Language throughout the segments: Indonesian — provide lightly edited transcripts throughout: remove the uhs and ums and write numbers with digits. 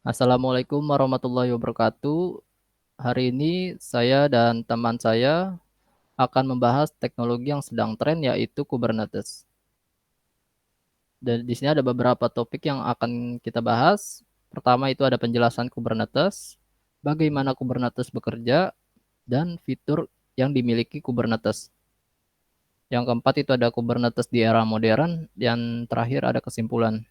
Assalamualaikum warahmatullahi wabarakatuh. Hari ini saya dan teman saya akan membahas teknologi yang sedang tren yaitu Kubernetes. Dan di sini ada beberapa topik yang akan kita bahas. Pertama itu ada penjelasan Kubernetes, bagaimana Kubernetes bekerja, dan fitur yang dimiliki Kubernetes. Yang keempat itu ada Kubernetes di era modern, dan terakhir ada kesimpulan.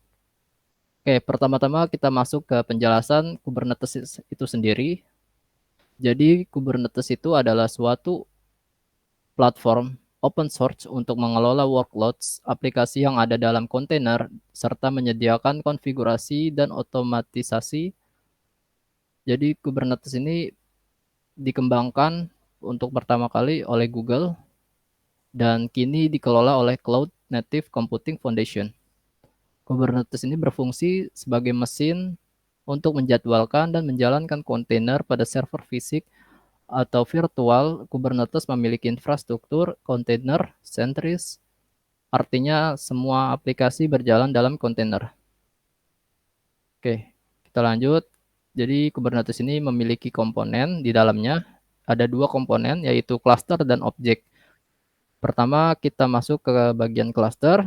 Oke, pertama-tama kita masuk ke penjelasan Kubernetes itu sendiri. Jadi Kubernetes itu adalah suatu platform open source untuk mengelola workloads aplikasi yang ada dalam kontainer serta menyediakan konfigurasi dan otomatisasi. Jadi Kubernetes ini dikembangkan untuk pertama kali oleh Google dan kini dikelola oleh Cloud Native Computing Foundation. Kubernetes ini berfungsi sebagai mesin untuk menjadwalkan dan menjalankan kontainer pada server fisik atau virtual. Kubernetes memiliki infrastruktur kontainer sentris, artinya semua aplikasi berjalan dalam kontainer. Oke, kita lanjut. Jadi Kubernetes ini memiliki komponen di dalamnya. Ada dua komponen, yaitu cluster dan objek. Pertama, kita masuk ke bagian cluster.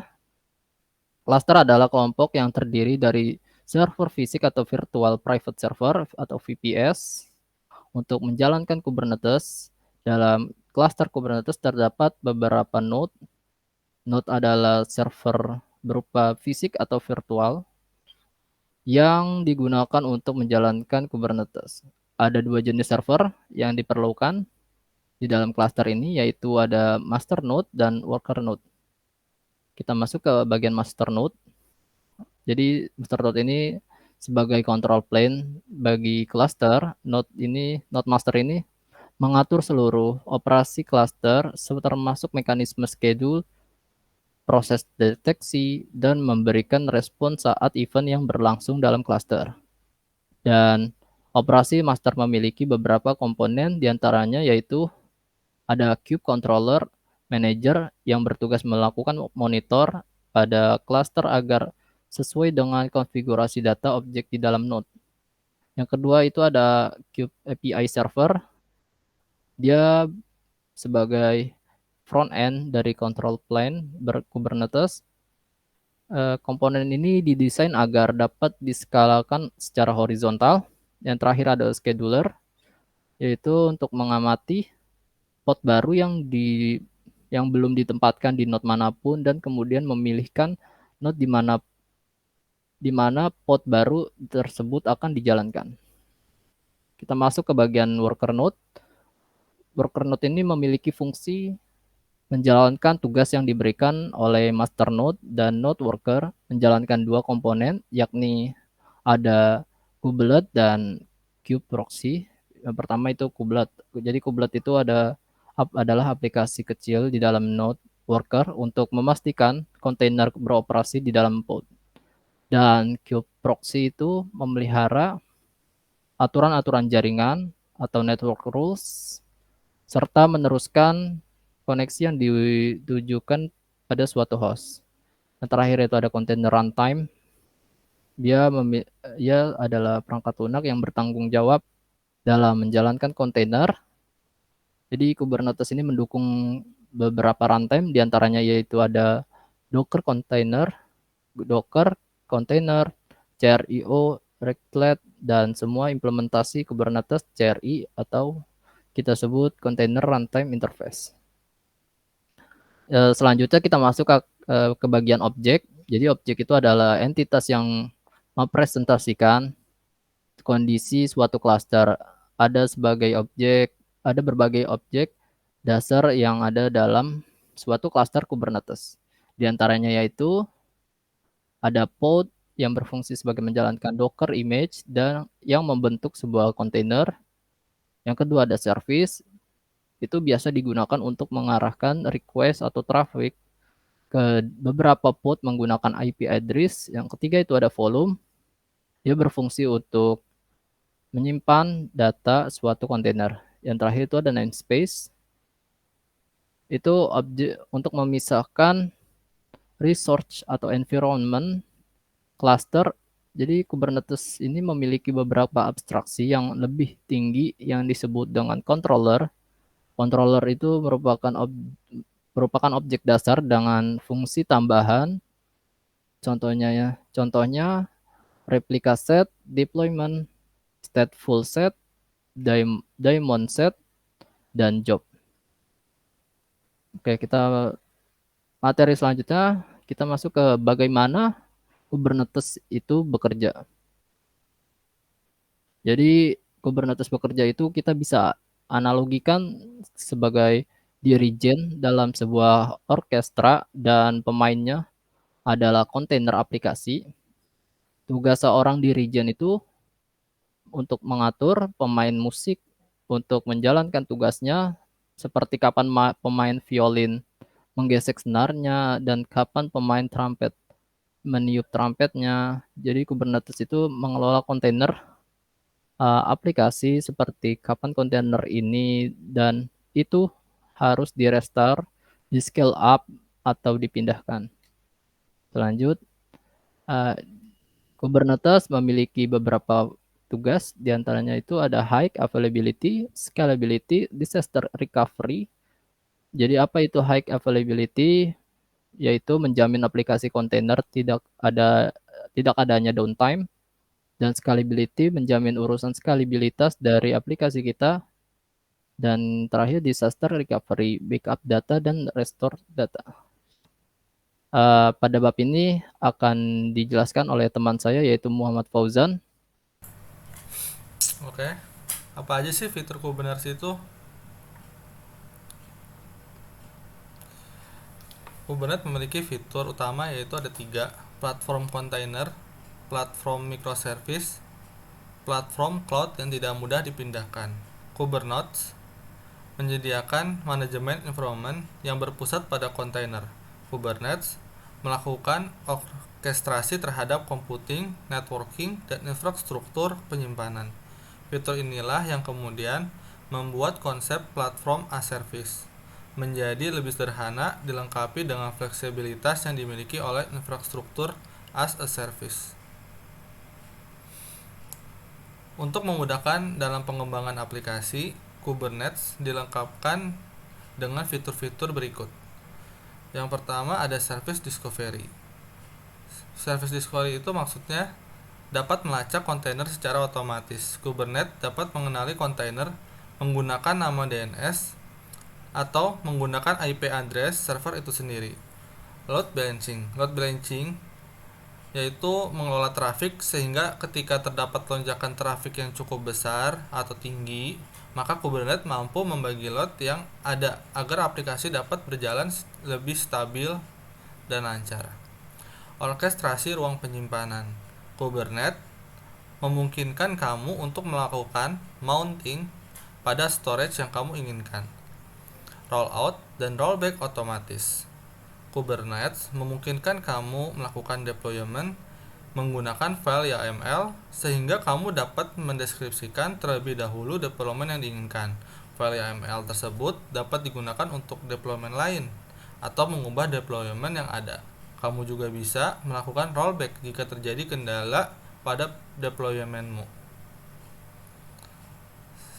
Cluster adalah kelompok yang terdiri dari server fisik atau virtual private server atau VPS. Untuk menjalankan Kubernetes, dalam cluster Kubernetes terdapat beberapa node. Node adalah server berupa fisik atau virtual yang digunakan untuk menjalankan Kubernetes. Ada dua jenis server yang diperlukan di dalam cluster ini, yaitu ada master node dan worker node. Kita masuk ke bagian master node. Jadi master node ini sebagai control plane bagi cluster. Node master ini mengatur seluruh operasi cluster termasuk mekanisme schedule, proses deteksi, dan memberikan respon saat event yang berlangsung dalam cluster. Dan operasi master memiliki beberapa komponen, diantaranya yaitu ada Kube Controller Manager yang bertugas melakukan monitor pada cluster agar sesuai dengan konfigurasi data objek di dalam node. Yang kedua itu ada Kube API Server. Dia sebagai front end dari control plane Kubernetes. Komponen ini didesain agar dapat diskalakan secara horizontal. Yang terakhir ada scheduler, yaitu untuk mengamati pod baru yang belum ditempatkan di node manapun dan kemudian memilihkan node di mana pod baru tersebut akan dijalankan. Kita masuk ke bagian worker node. Worker node ini memiliki fungsi menjalankan tugas yang diberikan oleh master node dan node worker, menjalankan dua komponen, yakni ada kubelet dan kube proxy. Yang pertama itu kubelet. Jadi kubelet itu adalah aplikasi kecil di dalam node worker untuk memastikan kontainer beroperasi di dalam pod. Dan kube proxy itu memelihara aturan-aturan jaringan atau network rules serta meneruskan koneksi yang ditujukan pada suatu host. Yang terakhir itu ada container runtime. Dia adalah perangkat lunak yang bertanggung jawab dalam menjalankan kontainer. Jadi Kubernetes ini mendukung beberapa runtime, diantaranya yaitu ada Docker Container, Docker Container, CRIO, Reglet, dan semua implementasi Kubernetes CRI atau kita sebut Container Runtime Interface. Selanjutnya kita masuk ke bagian objek. Jadi objek itu adalah entitas yang mempresentasikan kondisi suatu cluster. Ada berbagai objek dasar yang ada dalam suatu cluster Kubernetes. Di antaranya yaitu ada pod yang berfungsi sebagai menjalankan Docker image dan yang membentuk sebuah kontainer. Yang kedua ada service, itu biasa digunakan untuk mengarahkan request atau traffic ke beberapa pod menggunakan IP address. Yang ketiga itu ada volume, dia berfungsi untuk menyimpan data suatu kontainer. Yang terakhir itu ada namespace, itu objek untuk memisahkan resource atau environment cluster Jadi Kubernetes ini memiliki beberapa abstraksi yang lebih tinggi yang disebut dengan controller. Controller itu merupakan objek dasar dengan fungsi tambahan. Contohnya replica set, deployment, stateful set, daemon set, dan job. Oke, materi selanjutnya kita masuk ke bagaimana Kubernetes itu bekerja. Jadi Kubernetes bekerja itu kita bisa analogikan sebagai dirijen dalam sebuah orkestra dan pemainnya adalah kontainer aplikasi. Tugas seorang dirijen itu untuk mengatur pemain musik untuk menjalankan tugasnya seperti kapan pemain violin menggesek senarnya dan kapan pemain trumpet meniup trumpetnya. Jadi Kubernetes itu mengelola kontainer aplikasi seperti kapan kontainer ini dan itu harus di-restore, di-scale up, atau dipindahkan. Selanjut, uh, Kubernetes memiliki beberapa tugas, diantaranya itu ada high availability, scalability, disaster recovery. Jadi apa itu high availability? Yaitu menjamin aplikasi kontainer tidak adanya downtime, dan scalability menjamin urusan scalabilitas dari aplikasi kita, dan terakhir disaster recovery, backup data dan restore data. Pada bab ini akan dijelaskan oleh teman saya yaitu Muhammad Fauzan. Oke, apa aja sih fitur Kubernetes itu? Kubernetes memiliki fitur utama yaitu ada tiga: platform container, platform microservice, platform cloud yang tidak mudah dipindahkan. Kubernetes menyediakan manajemen environment yang berpusat pada kontainer. Kubernetes melakukan orkestrasi terhadap computing, networking, dan infrastruktur penyimpanan. Fitur inilah yang kemudian membuat konsep platform as service menjadi lebih sederhana, dilengkapi dengan fleksibilitas yang dimiliki oleh infrastruktur as a service. Untuk memudahkan dalam pengembangan aplikasi, Kubernetes dilengkapkan dengan fitur-fitur berikut. Yang pertama ada Service Discovery. Service Discovery itu maksudnya dapat melacak kontainer secara otomatis. Kubernetes dapat mengenali kontainer menggunakan nama DNS atau menggunakan IP address server itu sendiri. Load balancing yaitu mengelola trafik sehingga ketika terdapat lonjakan trafik yang cukup besar atau tinggi, maka Kubernetes mampu membagi load yang ada agar aplikasi dapat berjalan lebih stabil dan lancar. Orkestrasi ruang penyimpanan. Kubernetes memungkinkan kamu untuk melakukan mounting pada storage yang kamu inginkan. Rollout dan rollback otomatis. Kubernetes memungkinkan kamu melakukan deployment menggunakan file YAML sehingga kamu dapat mendeskripsikan terlebih dahulu deployment yang diinginkan. File YAML tersebut dapat digunakan untuk deployment lain atau mengubah deployment yang ada. Kamu juga bisa melakukan rollback jika terjadi kendala pada deploymentmu.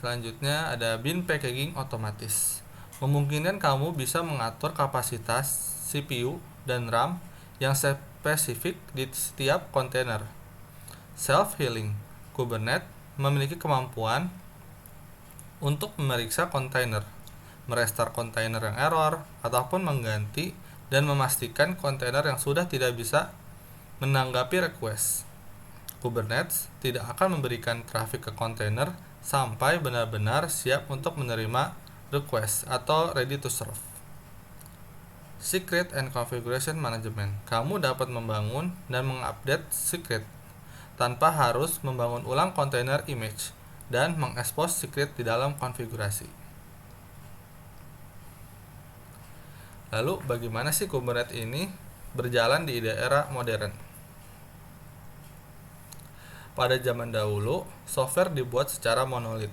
Selanjutnya ada bin packaging otomatis. Memungkinkan kamu bisa mengatur kapasitas CPU dan RAM yang spesifik di setiap kontainer. Self-healing. Kubernetes memiliki kemampuan untuk memeriksa kontainer, merestore kontainer yang error, ataupun mengganti dan memastikan kontainer yang sudah tidak bisa menanggapi request. Kubernetes tidak akan memberikan trafik ke kontainer sampai benar-benar siap untuk menerima request atau ready to serve. Secret and Configuration Management. Kamu dapat membangun dan mengupdate secret tanpa harus membangun ulang kontainer image dan mengekspos secret di dalam konfigurasi. Lalu bagaimana sih Kubernetes ini berjalan di era modern? Pada zaman dahulu, software dibuat secara monolit,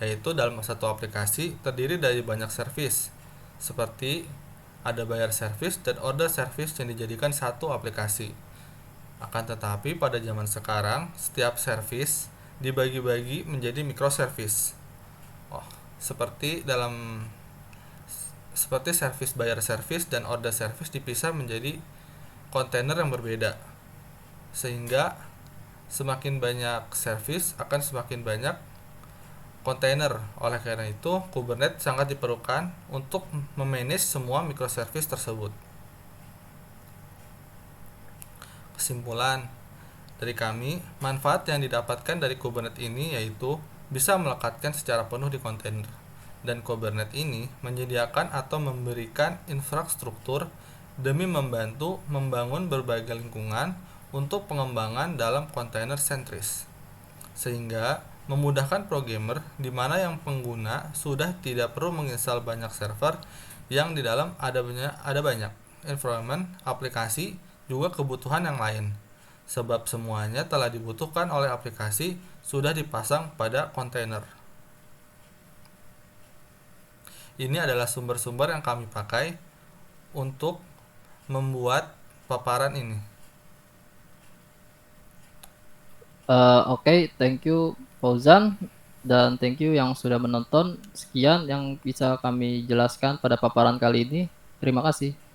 yaitu dalam satu aplikasi terdiri dari banyak service, seperti ada buyer service dan order service yang dijadikan satu aplikasi. Akan tetapi pada zaman sekarang, setiap service dibagi-bagi menjadi microservice. Oh, seperti dalam seperti service bayar service dan order service dipisah menjadi kontainer yang berbeda. Sehingga semakin banyak service akan semakin banyak kontainer. Oleh karena itu, Kubernetes sangat diperlukan untuk memanage semua microservice tersebut. Kesimpulan dari kami, manfaat yang didapatkan dari Kubernetes ini yaitu bisa melekatkan secara penuh di kontainer. Dan Kubernetes ini menyediakan atau memberikan infrastruktur demi membantu membangun berbagai lingkungan untuk pengembangan dalam kontainer sentris. Sehingga memudahkan programmer di mana yang pengguna sudah tidak perlu menginstal banyak server yang di dalam ada banyak environment, aplikasi, juga kebutuhan yang lain. Sebab semuanya telah dibutuhkan oleh aplikasi sudah dipasang pada kontainer. Ini adalah sumber-sumber yang kami pakai untuk membuat paparan ini. Oke, thank you Fauzan dan thank you yang sudah menonton. Sekian yang bisa kami jelaskan pada paparan kali ini. Terima kasih.